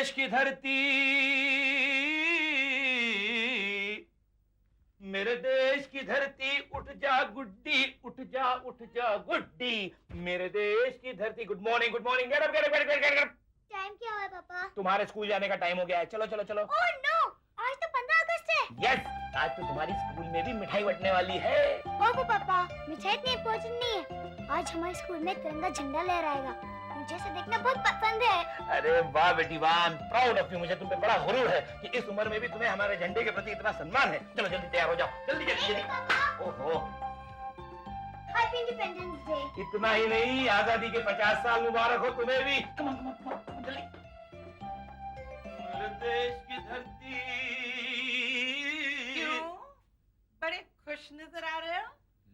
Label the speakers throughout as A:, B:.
A: देश की धरती, मेरे देश की धरती, उठ जा गुड्डी, उठ जा गुड्डी, मेरे देश की धरती। Good morning, good morning. Get up, get up, get up, get up.
B: Time क्या हुआ पापा?
A: तुम्हारे स्कूल जाने का टाइम हो गया है। चलो चलो चलो।
B: ओह नो, आज तो 15 अगस्त है।
A: यस, आज तो तुम्हारी स्कूल में भी मिठाई बंटने वाली है।
B: ओह पापा, मिठाई इतनी इम्पोर्टेंट नहीं है। आज हमारे स्कूल में तिरंगा झंडा लहराएगा, मुझे इसे देखना बहुत पसंद है।
A: अरे वाह बेटी वाह, I am proud of you. मुझे तुम पे बड़ा गुरूर है कि इस उम्र में भी तुम्हें हमारे झंडे के प्रति इतना सम्मान है। चलो जल्दी तैयार हो जाओ, जल्दी जल्दी जल्दी। ओहो,
B: हैप्पी इंडिपेंडेंस डे।
A: इतना ही नहीं, आजादी के 50 साल मुबारक हो तुम्हें भी। कम ऑन, कम ऑन, जल्दी। मेरे देश की धरती।
C: क्यों? बड़े खुश नजर आ रहे हो।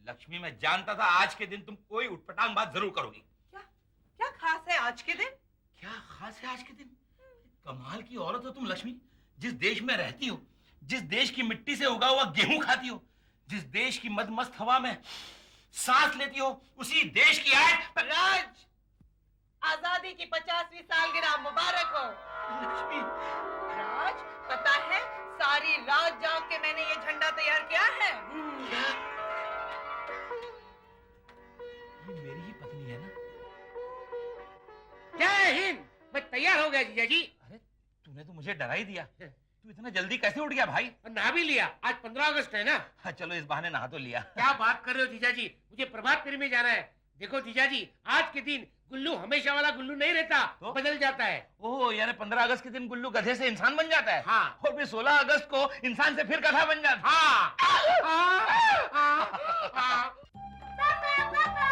A: लक्ष्मी, मैं जानता था आज के दिन तुम कोई उटपटांग बात जरूर करोगी।
C: क्या खास है आज के दिन?
A: क्या खास है आज के दिन? कमाल की औरत हो तुम लक्ष्मी। जिस देश में रहती हो, जिस देश की मिट्टी से उगा हुआ गेहूं खाती हो, जिस देश की मदमस्त हवा में सांस लेती हो, उसी देश की आज
C: राज, आजादी की 50वीं सालगिरह मुबारक हो।
A: लक्ष्मी,
C: राज, पता है सारी रात जाग के मैंने ये झंडा तैयार किया है।
A: क्या ये मेरी ही पत्नी है ना?
D: जय हिंद। मैं तैयार हो गया जीजा जी।
A: अरे तूने तो मुझे डरा ही दिया। तू इतना जल्दी कैसे उठ गया भाई?
D: और नहा भी लिया, आज 15 अगस्त है ना।
A: हाँ, चलो इस बहाने नहा तो लिया।
D: क्या बात कर रहे हो जीजा जी, मुझे प्रभात फेरी में जाना है। देखो जीजा जी, आज के दिन गुल्लू हमेशा वाला गुल्लू नहीं रहता,
A: तो?
D: बदल जाता है।
A: ओह, यानी 15 अगस्त के दिन गुल्लू गधे से इंसान बन जाता है।
D: हाँ।
A: और फिर 16 अगस्त को इंसान से फिर गधा बन जाता है।
D: हाँ।
B: पापा पापा,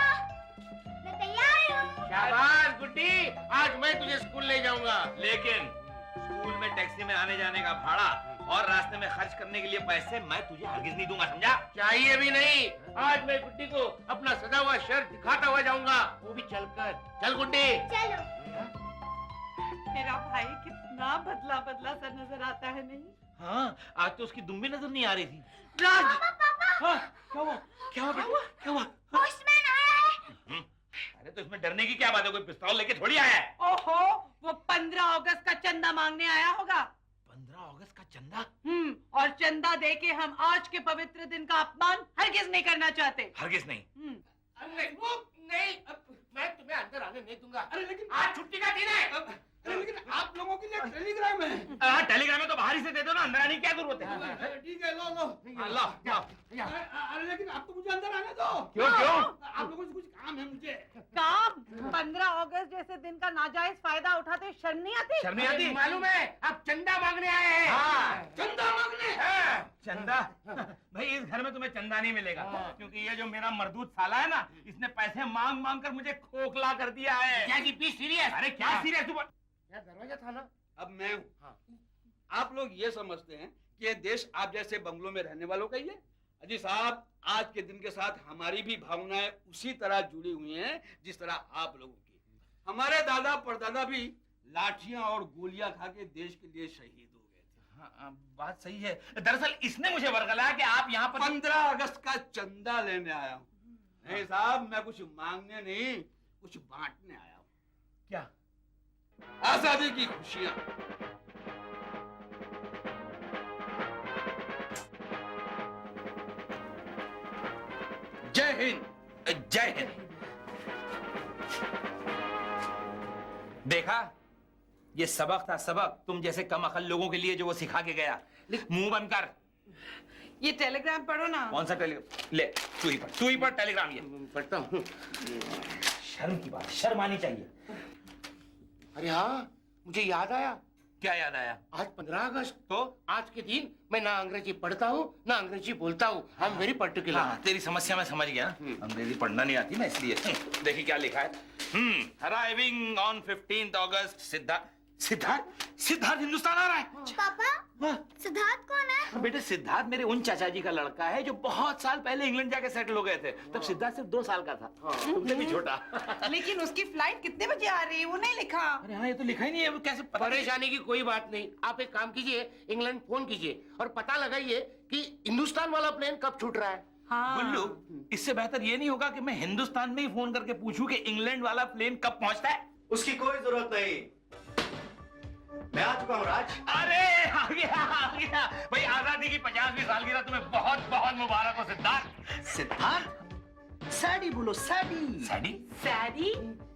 B: मैं तैयार हूँ।
D: शाबाश गुड्डी, आज मैं तुझे स्कूल ले जाऊंगा।
A: लेकिन स्कूल में टैक्सी में आने जाने का भाड़ा और रास्ते में खर्च करने के लिए पैसे मैं तुझे हरगिज नहीं दूंगा, समझा?
D: चाहिए भी नहीं। आज मैं गुड्डी को अपना सजा हुआ शर्ट दिखाता हुआ जाऊंगा, वो भी चलकर। चल गुड्डी।
B: चलो।
C: मेरा भाई कितना बदला बदला सा नजर आता है, नहीं?
A: हाँ, आज तो उसकी दुम भी नजर नहीं आ रही थी।
C: राज,
A: हाँ, क्या हुआ? क्या हुआ? क्या हुआ?
B: पोस्टमैन आया है।
A: अरे तो इसमें डरने की क्या बात है? कोई पिस्तौल लेके थोड़ी आया है।
C: ओहो, वो 15 अगस्त का चंदा मांगने आया होगा।
A: 15 अगस्त का चंदा?
C: और चंदा दे के हम आज के पवित्र दिन का अपमान हरगिज नहीं करना चाहते।
A: हरगिज नहीं।
D: अरे वो नहीं, मैं तुम्हें अंदर आने नहीं दूंगा। अरे लेकिन आज छुट्टी का दिन है।
E: लेकिन आप लोगों के लिए टेलीग्राम है।
A: हाँ, टेलीग्राम में तो बाहर ही से दे दो ना, अंदर आने की क्या जरूरत है?
E: ठीक है, लो लो।
A: हाँ, लो।
E: अरे लेकिन आप तो मुझे अंदर आने दो।
A: क्यों क्यों?
E: आप लोगों से कुछ काम है मुझे।
C: काम? 15 अगस्त जैसे दिन का नाजायज फायदा उठाते शर्म नहीं आती?
A: शर्म नहीं आती?
D: मालूम है, आप चंदा मांगने आए हैं।
A: हाँ,
E: चंदा मांगने।
A: चंदा? भाई इस घर में तुम्हें चंदा नहीं मिलेगा, क्योंकि ये जो मेरा मर्दूद साला है ना, इसने पैसे मांग मांग कर मुझे खोखला कर दिया है।
D: क्या जी, बी सीरियस?
A: अरे क्या सीरियस तू?
D: क्या दरवाजा था ना?
E: अब मैं हूँ। आप लोग ये समझते हैं कि ये देश आप जैसे बंगलों में रहने वालों का ही है। अजी साहब, आज के दिन के साथ हमारी भी भावनाएं उसी तरह जुड़ी हुई हैं जिस तरह आप लोगों की। हमारे दादा परदादा भी लाठियां और गोलियां खा के देश के लिए शहीद हो गए थे।
A: हाँ, बात सही है। दरअसल इसने मुझे वर्गलाया कि आप यहाँ पर
E: 15 अगस्त का चंदा लेने आया हूँ। नहीं साहब, मैं कुछ मांगने नहीं, कुछ बांटने आया हूँ।
A: क्या?
E: आजादी की खुशियां। जय हिंद।
A: जय हिंद। देखा, ये सबक था, सबक तुम जैसे कम अकल लोगों के लिए जो वो सिखा के गया। मुंह बंद कर।
C: ये टेलीग्राम पढ़ो ना।
A: कौन सा टेलीग्राम? ले, तू ही पढ़ टेलीग्राम। ये
D: पढ़ता हूँ।
A: शर्म की बात, शर्म आनी चाहिए।
D: अरे हाँ, मुझे याद आया।
A: क्या याद आया?
D: आज 15 अगस्त,
A: तो
D: आज के दिन मैं ना अंग्रेजी पढ़ता हूँ ना अंग्रेजी बोलता हूँ। I am very particular.
A: हाँ, तेरी समस्या मैं समझ गया। अंग्रेजी पढ़ना नहीं आती ना, इसलिए। देखिए क्या लिखा है। अराइविंग ऑन 15th अगस्त सिद्धार्थ हिंदुस्तान आ रहा है।
B: पापा, सिद्धार्थ कौन है?
A: बेटे, सिद्धार्थ मेरे उन चाचा जी का लड़का है जो बहुत साल पहले इंग्लैंड जाके सेटल हो गए थे। तब सिद्धार्थ सिर्फ 2 साल का था, तुमसे भी छोटा।
C: लेकिन उसकी फ्लाइट कितने बजे आ रही है वो नहीं लिखा।
A: अरे हाँ, ये तो लिखा ही नहीं है, वो कैसे पता?
D: परेशानी की कोई बात नहीं, आप एक काम कीजिए, इंग्लैंड फोन कीजिए और पता लगाइए कि हिंदुस्तान वाला प्लेन कब छूट रहा है।
C: हाँ।
A: गुल्लू, इससे बेहतर ये नहीं होगा कि मैं हिंदुस्तान में ही फोन करके पूछूं कि इंग्लैंड वाला प्लेन कब पहुंचता है?
F: उसकी कोई जरूरत नहीं। मैं आज चुका हूँ राज।
A: अरे आ गया भाई, आजादी की 50वीं सालगिरह तुम्हें बहुत बहुत मुबारक हो सिद्धार्थ।
F: सिद्धार्थ, सैडी बोलो, सैडी।
A: सैडी?
C: सैडी?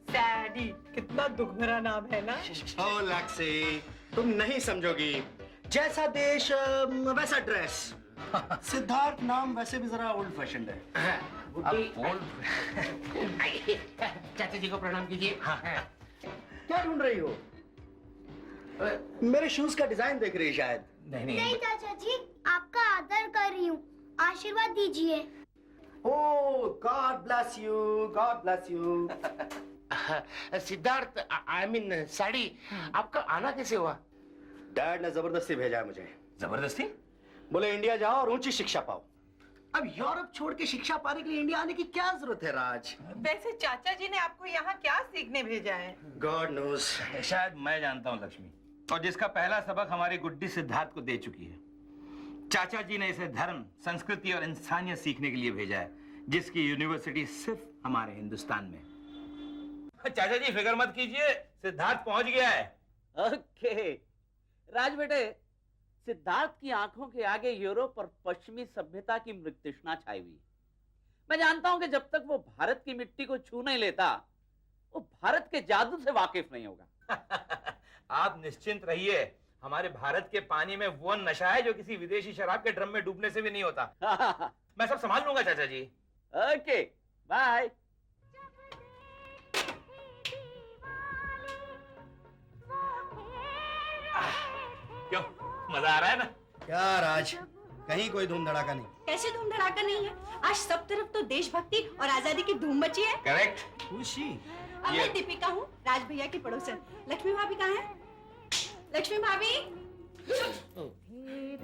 C: सैडी कितना दुख भरा नाम है ना।
F: ओ लक्ष्य, तुम नहीं समझोगी। जैसा देश वैसा ड्रेस। सिद्धार्थ नाम वैसे भी जरा ओल्ड फैशन है।
D: चाचा जी को प्रणाम कीजिए।
F: क्या ढूंढ रही हो? मेरे शूज का डिजाइन देख रही है शायद।
B: नहीं चाचा जी, आपका आदर कर रही हूँ, आशीर्वाद दीजिए।
F: Oh God bless you, God bless you.
D: Siddharth, I mean sari, आपका आना कैसे हुआ?
F: डैड ने जबरदस्ती भेजा है मुझे।
A: जबरदस्ती?
F: बोले इंडिया जाओ और ऊंची शिक्षा पाओ। अब यूरोप छोड़ के शिक्षा पाने के लिए इंडिया आने की क्या जरूरत है राज?
C: वैसे चाचा जी ने आपको यहाँ क्या सीखने भेजा है?
F: God knows.
A: शायद मैं जानता हूँ लक्ष्मी, और जिसका पहला सबक हमारी गुड्डी सिद्धार्थ को दे चुकी है। चाचा जी ने इसे धर्म, संस्कृति और इंसानियत सीखने के लिए भेजा है, जिसकी यूनिवर्सिटी सिर्फ हमारे हिंदुस्तान में। चाचा जी फिक्र मत कीजिए, सिद्धार्थ पहुंच गया है।
G: ओके राज बेटे, सिद्धार्थ की आंखों के आगे यूरोप और पश्चिमी सभ्यता की मृगतृष्णा छाई हुई। मैं जानता हूं कि जब तक वो भारत की मिट्टी को छू नहीं लेता, वो भारत के जादू से वाकिफ नहीं होगा।
A: आप निश्चिंत रहिए, हमारे भारत के पानी में वो नशा है जो किसी विदेशी शराब के ड्रम में डूबने से भी नहीं होता। मैं सब संभाल लूंगा चाचा जी।
G: Okay bye.
A: क्यों, मजा आ रहा है ना?
F: क्या राज, कहीं कोई धूम धड़ाका नहीं।
H: कैसे धूम धड़ाका नहीं है? आज सब तरफ तो देशभक्ति और आजादी की धूम मची है।
A: करेक्ट।
F: खुशी।
H: अब मैं दीपिका हूँ, राज भैया की पड़ोसन। लक्ष्मी भाभी कहाँ है? लक्ष्मी भाभी।
F: ये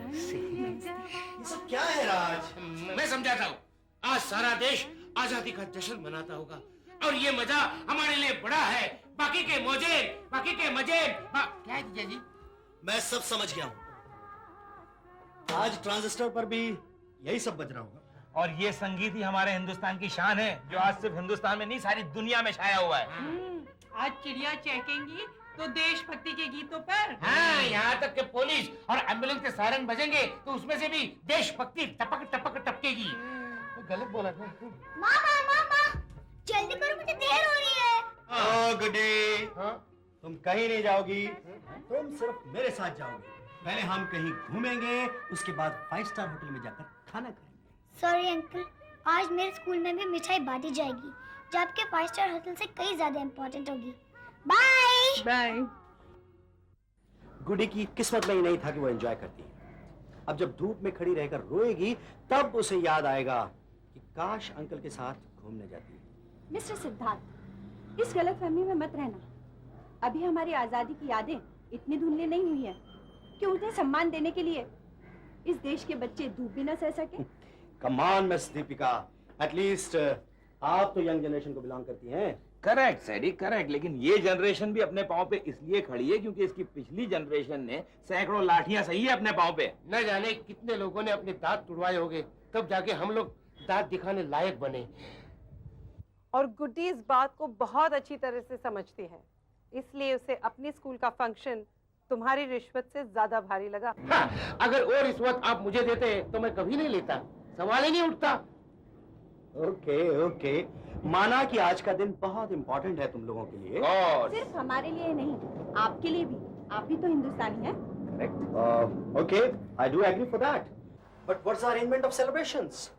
F: सब क्या है राज?
D: मैं समझाता हूँ। आज सारा देश आजादी का जश्न मनाता होगा और ये मजा हमारे लिए बड़ा है। बाकी के मजे क्या है जीजा जी?
F: मैं सब समझ गया हूँ। आज ट्रांजिस्टर पर भी यही सब बज रहा होगा।
A: और ये संगीत ही हमारे हिंदुस्तान की शान है, जो आज सिर्फ हिंदुस्तान में नहीं सारी दुनिया में छाया हुआ है।
C: आज चिड़िया चहकेंगी तो देशभक्ति के गीतों पर।
D: हाँ, यहाँ तक कि पुलिस और एम्बुलेंस के सायरन बजेंगे तो उसमें से भी देशभक्ति टपक टपक टपकेगी। गलत बोला था।
B: मामा, जल्दी करो, मुझे देर हो रही है।
F: ओ गुड्डी, तुम कहीं नहीं जाओगी, तुम सिर्फ मेरे साथ जाओगे। पहले हम कहीं घूमेंगे, उसके बाद 5 स्टार होटल में जाकर खाना खाएंगे।
B: सॉरी अंकल, आज मेरे स्कूल में भी मिठाई बांटी जाएगी, जो आपके 5 स्टार होटल से कई ज्यादा इम्पोर्टेंट होगी। Bye
C: bye.
F: गुड्डी की किस्मत में ही नहीं था कि वो एंजॉय करती है। अब जब धूप में खड़ी रहकर रोएगी, तब उसे याद आएगा कि काश अंकल के साथ घूमने जाती।
H: मिस्टर सिद्धार्थ, इस गलतफहमी में मत रहना। अभी हमारी आजादी की यादें इतनी धुंधली नहीं हुई है कि उन्हें सम्मान देने के लिए इस देश के बच्चे धूप भी न सह सके।
F: Come on miss Deepika, at least आप तो यंग जनरेशन को बिलोंग करती हैं।
A: Correct सैडी, correct. लेकिन ये जनरेशन भी अपने पाँव पे इसलिए खड़ी है क्योंकि इसकी पिछली जनरेशन ने सैकड़ों लाठियां सही है अपने पाँव पे।
D: न जाने कितने लोगों ने अपने दांत तुड़वाए होंगे, तब जाके हम लोग दांत दिखाने लायक बने।
C: और गुड्डी इस बात को बहुत अच्छी तरह से समझती है, इसलिए उसे अपने स्कूल का फंक्शन तुम्हारी रिश्वत से ज्यादा भारी लगा।
D: हाँ, अगर वो रिश्वत आप मुझे देते तो मैं कभी नहीं लेता, सवाल ही नहीं उठता।
F: ओके ओके, माना कि आज का दिन बहुत इंपॉर्टेंट है तुम लोगों के लिए।
H: सिर्फ हमारे लिए नहीं, आपके लिए भी। आप भी तो हिंदुस्तानी हैं।
F: Okay, I do agree for that, but what's the arrangement of celebrations?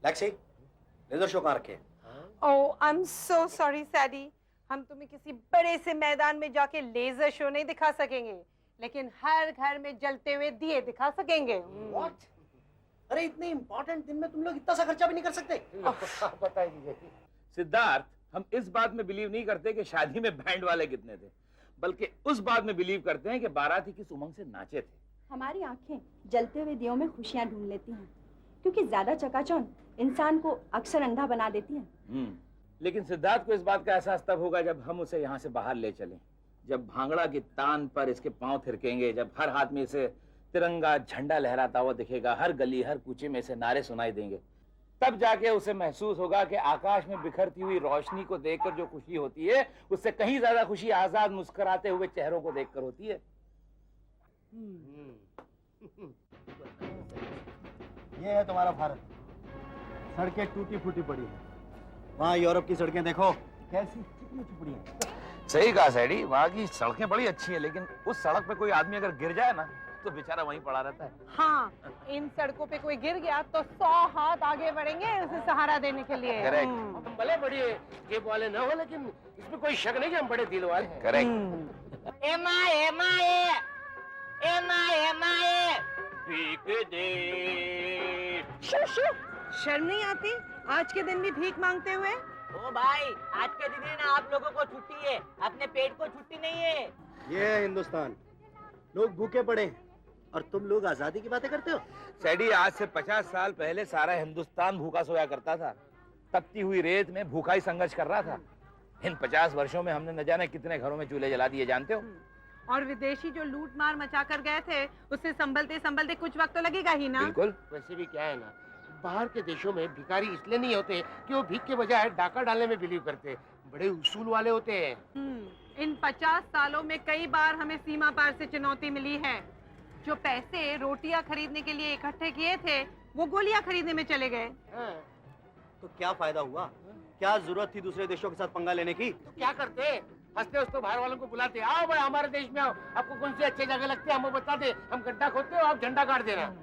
F: लेक्सी, लेजर शो कहाँ रखे?
C: ओह, आई एम सो सॉरी सैडी, हम तुम्हें किसी बड़े से मैदान में जाके लेजर शो नहीं दिखा सकेंगे, लेकिन हर घर में जलते हुए दिए दिखा सकेंगे।
F: What? अरे इतने इंपॉर्टेंट दिन में तुम लोग इतना सा खर्चा भी नहीं कर सकते?
D: बताइए
A: सिद्धार्थ, हम इस बात में बिलीव नहीं करते कि शादी में बैंड वाले कितने थे, बल्कि उस बात में बिलीव करते हैं कि बाराती किस उमंग से नाचे थे।
H: हमारी आंखें जलते हुए दियों में खुशियां ढूंढ लेती हैं, क्योंकि ज्यादा चकाचौंध इंसान को अक्सर अंधा बना देती है।
A: लेकिन सिद्धार्थ को इस बात का एहसास तब होगा जब हम उसे यहाँ से बाहर ले चलें, जब भांगड़ा की तान पर इसके पांव थिरकेंगे, जब हर हाथ में इसे तिरंगा झंडा लहराता हुआ दिखेगा, हर गली हर कूचे में इसे नारे सुनाई देंगे, तब जाके उसे महसूस होगा कि आकाश में बिखरती हुई रोशनी को देखकर जो खुशी होती है, उससे कहीं ज्यादा खुशी आजाद मुस्कुराते हुए चेहरों को देखकर होती है।
F: ये है तुम्हारा भारत। सड़कें टूटी फूटी पड़ी हैं। वहाँ यूरोप की सड़कें देखो कैसी चिकनी चुपड़ी हैं।
A: सही कहा सैडी, वहाँ की सड़कें बड़ी अच्छी है, लेकिन उस सड़क पे कोई आदमी अगर गिर जाए ना तो बेचारा वहीं पड़ा रहता है।
C: हाँ, इन सड़कों पे कोई गिर गया तो 100 हाथ आगे बढ़ेंगे उसे सहारा देने के लिए।
A: करेक्ट।
D: हम भले बड़े जेब वाले ना हो, लेकिन इसमें कोई शक नहीं कि हम बड़े दिल वाले हैं।
A: करेक्ट।
G: एमा एमा एमा एमा भीख दे।
C: शर्म नहीं आती आज के दिन भी भीख मांगते हुए?
G: ओ भाई, आज के दिन ना आप लोगों को छुट्टी है, अपने पेट को छुट्टी नहीं है।
F: ये है हिंदुस्तान, लोग भूखे पड़े हैं और तुम लोग आजादी की बातें करते हो।
A: सैडी, आज से 50 साल पहले सारा हिंदुस्तान भूखा सोया करता था, तपती हुई रेत में भूखा ही संघर्ष कर रहा था। इन 50 वर्षों में हमने न जाने कितने घरों में चूल्हे जला दिए, जानते हो?
C: और विदेशी जो लूट मार मचा कर गए थे, उससे संभलते संभलते कुछ वक्त तो लगेगा ही ना।
A: बिल्कुल।
D: वैसे भी क्या है ना, बाहर के देशों में भिखारी इसलिए नहीं होते कि वो भीख के बजाय डाका डालने में बिलीव करते, बड़े उसूल वाले होते हैं।
C: इन 50 सालों में कई बार हमें सीमा पार से चुनौती मिली है। जो पैसे रोटियां खरीदने के लिए इकट्ठे किए थे, वो गोलियां खरीदने में चले गए।
F: तो क्या फायदा हुआ? क्या जरूरत थी दूसरे देशों के साथ पंगा लेने की?
D: तो क्या करते, हंसते हंसते बाहर वालों को बुलाते, आओ भाई हमारे देश में आओ, आपको कौन सी अच्छी जगह लगती है हमें बता दे, हम गड्ढा खोदते हो, आप झंडा गाड़ देना।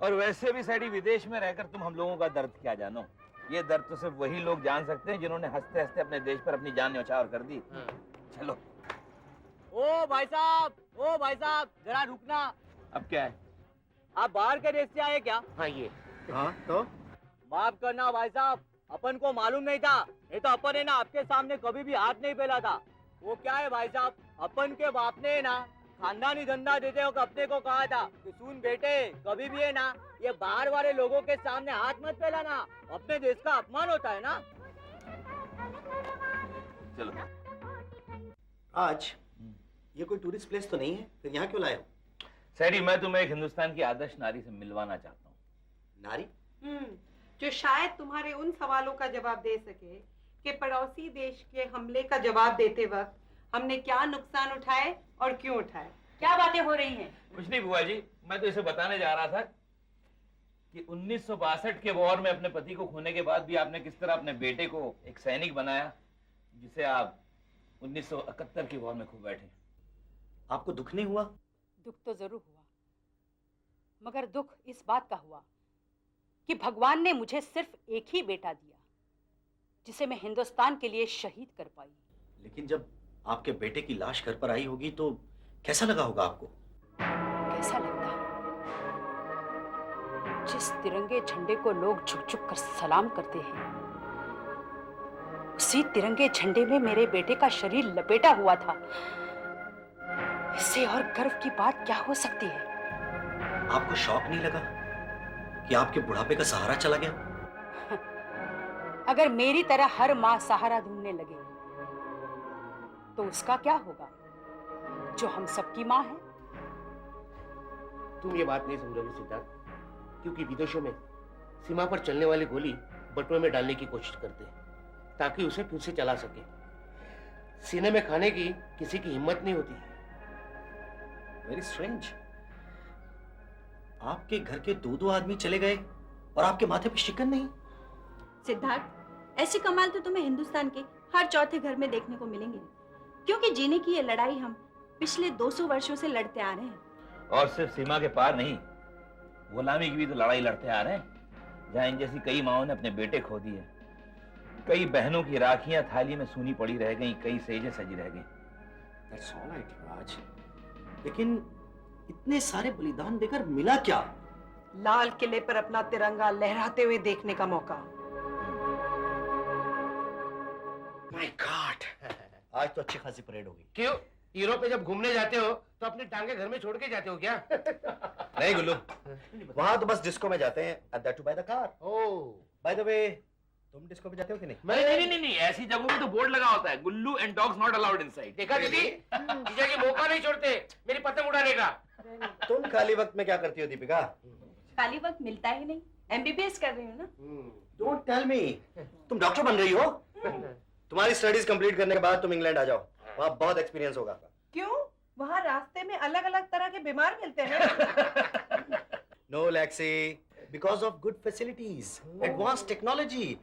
A: और वैसे भी सैडी, विदेश में रहकर तुम हम लोगों का दर्द क्या जानो। ये दर्द तो सिर्फ वही लोग जान सकते हैं जिन्होंने हंसते हंसते अपने देश पर अपनी जान न्यौछावर कर दी। चलो।
G: ओ भाई साहब, जरा रुकना।
A: अब क्या है?
G: आप बाहर के देश से आए क्या?
D: हाँ ये
F: हाँ तो
G: माफ करना भाई साहब, अपन को मालूम नहीं था, नहीं तो अपन है ना आपके सामने कभी भी हाथ नहीं फैला था। वो क्या है भाई साहब, अपन के बाप ने ना खानदानी धंधा देते हो अपने को कहा था कि सुन बेटे, कभी भी है ना ये बाहर वाले लोगों के सामने हाथ मत फैलाना, अपने देश का अपमान होता है ना।
A: चलो।
F: आज ये कोई टूरिस्ट प्लेस तो नहीं है, फिर यहाँ क्यों लाए हो?
A: सैडी, मैं तुम्हें एक हिंदुस्तान की आदर्श नारी से मिलवाना चाहता हूँ।
F: नारी?
C: जो शायद तुम्हारे उन सवालों का जवाब दे सके कि पड़ोसी देश के हमले का जवाब देते वक्त हमने क्या नुकसान उठाए और क्यों उठाए।
G: क्या बातें हो रही हैं?
A: कुछ नहीं बुआ जी, मैं तो इसे बताने जा रहा था कि 1962 के वॉर में अपने पति को खोने के बाद भी आपने किस तरह अपने बेटे को एक सैनिक बनाया, जिसे आप 1971 के वॉर में खो बैठे।
F: आपको दुख नहीं हुआ?
I: दुख तो जरूर हुआ, मगर दुख इस बात का हुआ कि भगवान ने मुझे सिर्फ एक ही बेटा दिया जिसे मैं हिंदुस्तान के लिए शहीद कर पाई।
F: लेकिन जब आपके बेटे की लाश घर पर आई होगी तो कैसा लगा होगा आपको?
I: कैसा लगता, जिस तिरंगे झंडे को लोग झुक झुक कर सलाम करते हैं, उसी तिरंगे झंडे में मेरे बेटे का शरीर लपेटा हुआ था। इससे और गर्व की बात क्या हो सकती है?
F: आपको शौक नहीं लगा कि आपके बुढ़ापे का सहारा चला गया?
I: अगर मेरी तरह हर माँ सहारा ढूंढने लगे तो उसका क्या होगा, जो हम सबकी माँ है।
D: तुम ये बात नहीं समझोगे सिद्धार्थ, क्योंकि विदेशों में सीमा पर चलने वाली गोली बटुए में डालने की कोशिश करते हैं ताकि उसे फिर से चला सके। सीने में खाने की किसी की हिम्मत नहीं होती।
F: Very strange. आपके घर के दो आदमी चले गए और आपके माथे पे शिकन नहीं।
H: सिद्धार्थ, ऐसी कमाल तो तुम्हें हिंदुस्तान के हर चौथे घर में देखने को मिलेंगे, क्योंकि जीने की ये लड़ाई हम पिछले 200 वर्षों से लड़ते आ रहे हैं।
A: और सिर्फ सीमा के पार नहीं, गुलामी की भी तो लड़ाई लड़ते आ रहे हैं, जहां इन जैसी कई माओं ने अपने बेटे खो दिए, कई बहनों की राखियां थाली में सूनी पड़ी रह गई, कई सेजें सजी रह गई।
F: That's all right, राज। लेकिन इतने सारे बलिदान देकर मिला क्या?
C: लाल किले पर अपना तिरंगा लहराते हुए देखने का मौका।
F: My God! आज तो अच्छी खासी परेड होगी।
D: क्यों, यूरोप में जब घूमने जाते हो तो अपने टांगे घर में छोड़ के जाते हो क्या?
F: नहीं गुल्लू, वहां तो बस डिस्को में जाते हैं, and that too by the car. By the way, तुम डिस्को में जाते हो कि नहीं?
A: नहीं, ऐसी जगहों में तो बोर्ड लगा होता है, Gullu and dogs not allowed inside.
D: देखा दीदी, जीजा जी मौका नहीं छोड़ते मेरी पतंग उड़ाने का।
F: तुम खाली वक्त में क्या करती हो दीपिका?
H: खाली वक्त मिलता ही नहीं, MBBS कर रही हो ना।
F: Don't tell me, तुम डॉक्टर बन रही हो? तुम्हारी स्टडीज कंप्लीट करने के बाद तुम इंग्लैंड आ जाओ, वहाँ बहुत एक्सपीरियंस होगा।
C: क्यों? वहाँ रास्ते में अलग अलग तरह के बीमार मिलते हैं।
F: No, Lexi. Because of good facilities, advanced technology,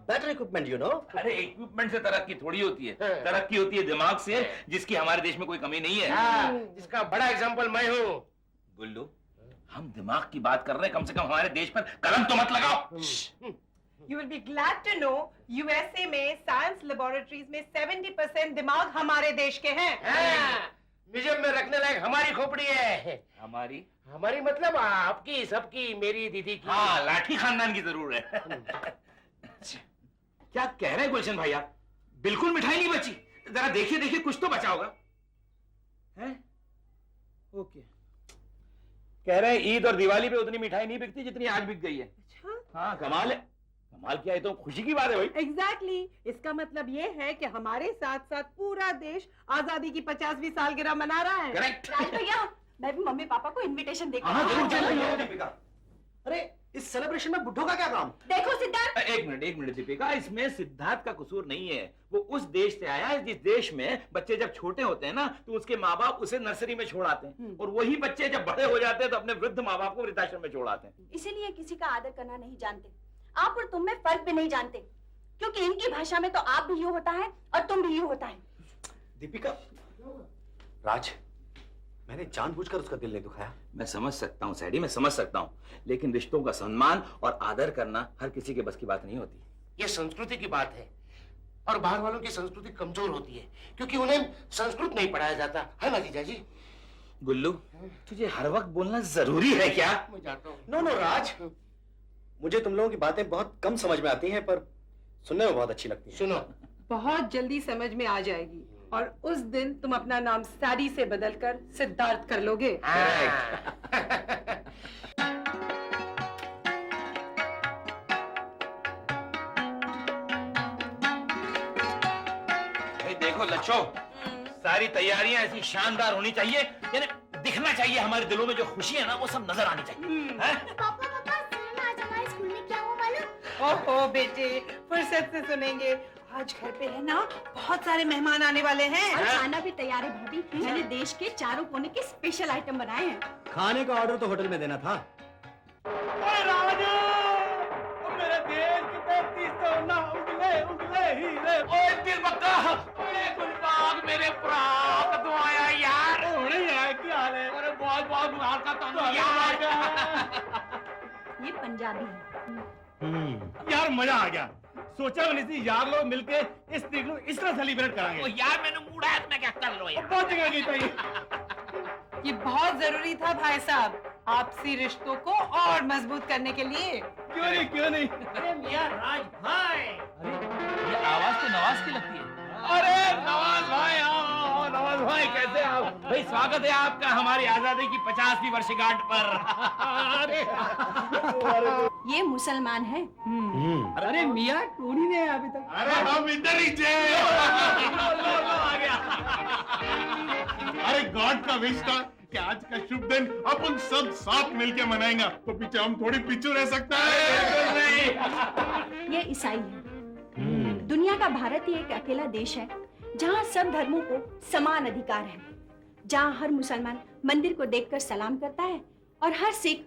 F: better equipment, you know.
A: अरे इक्विपमेंट से तरक्की थोड़ी होती है, तरक्की होती है दिमाग से, जिसकी हमारे देश में कोई कमी नहीं है।
D: हाँ, जिसका बड़ा एग्जाम्पल मैं हूँ।
A: गुल्लू, हम दिमाग की बात कर रहे हैं, कम से कम हमारे देश पर कलम तो मत लगाओ।
C: You will be glad to know USA में साइंस लेबोरेटरीज में 70% दिमाग हमारे देश के हैं।
D: म्यूजियम में रखने लायक हमारी खोपड़ी है।
A: हमारी
D: हमारी मतलब आपकी, सबकी, मेरी दीदी की।
A: हाँ, लाठी खानदान की जरूर है। क्या कह रहे हैं गुलशन भाई आप? बिल्कुल मिठाई नहीं बची। जरा देखिए देखिए, कुछ तो बचा होगा। हैं? ओके। कह रहे हैं ईद और दिवाली पे उतनी मिठाई नहीं बिकती जितनी आज बिक गई है।
C: अच्छा?
A: हाँ, कमाल है। कमाल क्या है, तो खुशी की बात है भाई।
C: Exactly. इसका मतलब ये है कि हमारे साथ साथ पूरा देश आजादी की 50वीं सालगिरह मना रहा है।
A: करेक्ट।
H: राज भैया, मैं भी मम्मी पापा को इनविटेशन देकर
A: हाँ, जरूर,
H: आई हूँ।
A: जरूर, दीपिका।
F: अरे इस सेलिब्रेशन में बुड्ढों का क्या काम?
H: देखो सिद्धार्थ,
A: एक मिनट दीपिका, इसमें सिद्धार्थ का कसूर नहीं है। वो उस देश से आया है जिस देश में बच्चे जब छोटे होते हैं ना, तो उसके माँ बाप उसे नर्सरी में छोड़ आते हैं, और वही बच्चे जब बड़े हो जाते हैं तो अपने वृद्ध माँ बाप को वृद्धाश्रम में छोड़ आते हैं।
H: इसीलिए किसी का आदर करना नहीं जानते। आप और तुम में फर्क भी नहीं जानते, क्योंकि इनकी भाषा में तो आप भी यूं होता है और तुम भी यूं होता है।
F: दीपिका, राज, मैंने जानबूझकर उसका दिल नहीं दुखाया।
A: मैं समझ सकता हूँ सैडी, मैं समझ सकता हूँ, लेकिन रिश्तों का सम्मान और आदर करना हर किसी के बस की बात नहीं होती।
D: ये संस्कृति की बात है, और बाहर वालों की संस्कृति कमजोर होती है क्योंकि उन्हें संस्कृत नहीं पढ़ाया जाता है ना जीजा जी।
A: गुल्लू, तुझे हर वक्त बोलना जरूरी है क्या?
D: मैं जाता हूँ।
F: नो राज, मुझे तुम लोगों की बातें बहुत कम समझ में आती हैं, पर सुनने में बहुत अच्छी लगती हैं।
D: सुनो,
C: बहुत जल्दी समझ में आ जाएगी, और उस दिन तुम अपना नाम सैडी से बदलकर सिद्धार्थ कर लोगे।
A: भाई देखो लच्छो, सारी तैयारियां ऐसी शानदार होनी चाहिए, यानी दिखना चाहिए हमारे दिलों में जो खुशी है ना, वो सब नजर आनी चाहिए। हैं?
B: पापा सुनो ना, आज हमारे स्कूल में क्या हुआ मालूम?
C: ओहो बेटे, फुर्सत से सुनेंगे। आज घर पे है ना, बहुत सारे मेहमान आने वाले हैं।
H: और खाना भी तैयार है भाभी। मैंने देश के चारों कोने के स्पेशल आइटम बनाए हैं।
F: खाने का ऑर्डर तो होटल में देना था।
E: मेरे देश की धरती सोना उगले उगले हीरे।
A: ओए दिलबक्का, ओए गुलबाग, मेरे प्राण तो आया यार।
E: होने यार क्या हाल है?
A: अरे बहुत बहुत मुबारक था यार।
H: ये पंजाबी है।
E: यार मजा आ गया। सोचा मैंने थी यार लोग मिलके इस दिन को इस तरह सेलिब्रेट
A: ओ
E: कराएंगे।
A: यार मैंने मूड आया तो मैं क्या कर लो यार।
E: बहुत जगह की चाहिए।
C: ये बहुत जरूरी था भाई साहब, आपसी रिश्तों को और मजबूत करने के लिए।
E: क्यों नहीं, क्यों नहीं।
A: अरे मियां राज भाई, अरे ये आवाज तो नवाज की लगती है।
E: अरे नवाज भाई, आओ नवाज भाई, कैसे आप?
A: भाई स्वागत है आपका हमारी आजादी की 50वीं वर्षगांठ पर।
H: ये मुसलमान है।
E: अरे मियां टोनी ने अभी तक। अरे हम इधर ही थे। आ गया।
J: अरे गॉड का विश था कि आज का शुभ दिन अपन सब साथ मिलके मनाएंगे, तो पीछे हम थोड़ी पीछू रह सकता है।
H: ये ईसाई है। दुनिया का भारत ही एक अकेला देश है जहाँ सब धर्मों को समान अधिकार है, जहाँ हर मुसलमान मंदिर को देखकर सलाम करता है और हर सिख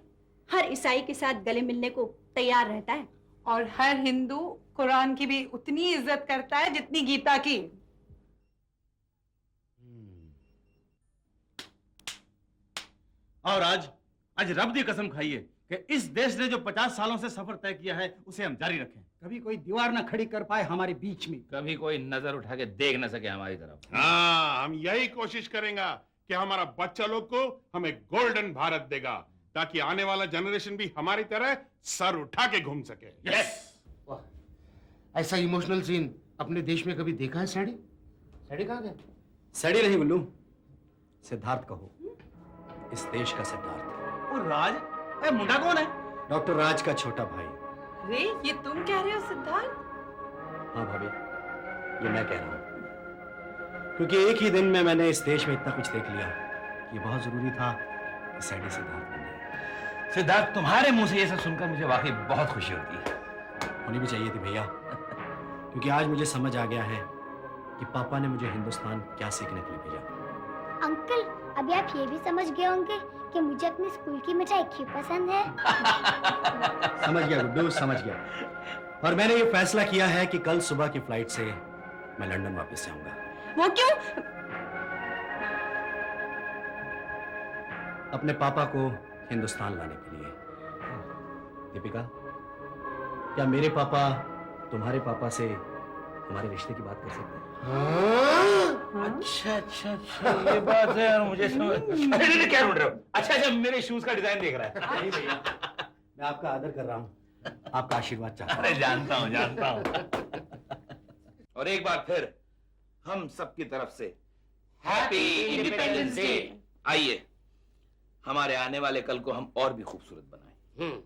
H: हर ईसाई के साथ गले मिलने को तैयार रहता है,
C: और हर हिंदू कुरान की भी उतनी इज्जत करता है जितनी गीता की।
E: और आज रब दी कसम खाइए कि इस देश ने जो 50 सालों से सफर तय किया है उसे हम जारी रखें।
F: कभी कोई दीवार ना खड़ी कर पाए हमारे बीच में।
A: कभी कोई नजर उठा के देख न सके हमारी तरफ।
J: हाँ, हम यही कोशिश करेंगे कि हमारा बच्चा लोग को हमें गोल्डन भारत देगा, ताकि आने वाला जनरेशन भी हमारी तरह सर उठा के घूम सके।
A: यस।
D: वाह, ऐसा इमोशनल सीन अपने देश में कभी देखा है सैडी? सैडी कहाँ गए?
F: सड़ी नहीं गुल्लू, सिद्धार्थ कहो, इस देश का सिद्धार्थ।
E: और राज, ए मुंडा कौन है?
F: डॉक्टर राज का छोटा भाई।
C: अरे ये तुम कह रहे हो सिद्धार्थ?
F: हाँ भाभी, ये मैं कह रहा हूँ, क्योंकि एक ही दिन में मैंने इस देश में इतना कुछ देख लिया कि बहुत जरूरी था कि सैडी सिद्धार्थ बन जाए।
A: सिद्धार्थ, तुम्हारे मुंह से ये सब सुनकर मुझे वाकई बहुत खुशी होती है।
F: होनी भी चाहिए थी भैया, क्योंकि आज मुझे समझ आ गया है कि पापा ने मुझे हिंदुस्तान क्या सीखने के लिए भेजा।
B: अंकल, अभी आप ये भी समझ गए होंगे कि मुझे अपनी स्कूल की मिठाई क्यों पसंद है।
F: समझ गया गुड्डू, समझ गया। और मैंने ये फैसला किया है कि कल सुबह की फ्लाइट से मैं लंदन वापस जाऊंगा।
H: वो क्यों?
F: अपने पापा को हिंदुस्तान लाने के लिए। दीपिका, क्या मेरे पापा तुम्हारे पापा से हमारे रिश्ते की बात कर सकते हैं?
A: अच्छा अच्छा अच्छा, ये बात है यार, मुझे समझ। अरे नहीं, क्या ढूंढ रहे हो? अच्छा अच्छा, मेरे शूज का डिजाइन देख रहा है।
F: नहीं भैया, मैं आपका आदर कर रहा हूँ, आपका आशीर्वाद चाहता हूँ।
A: अरे जानता हूँ जानता हूँ। और एक बार फिर हम सबकी तरफ से हैप्पी इंडिपेंडेंस डे। आइए हमारे आने वाले कल को हम और भी खूबसूरत बनाएं।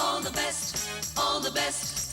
K: All the best, all the best.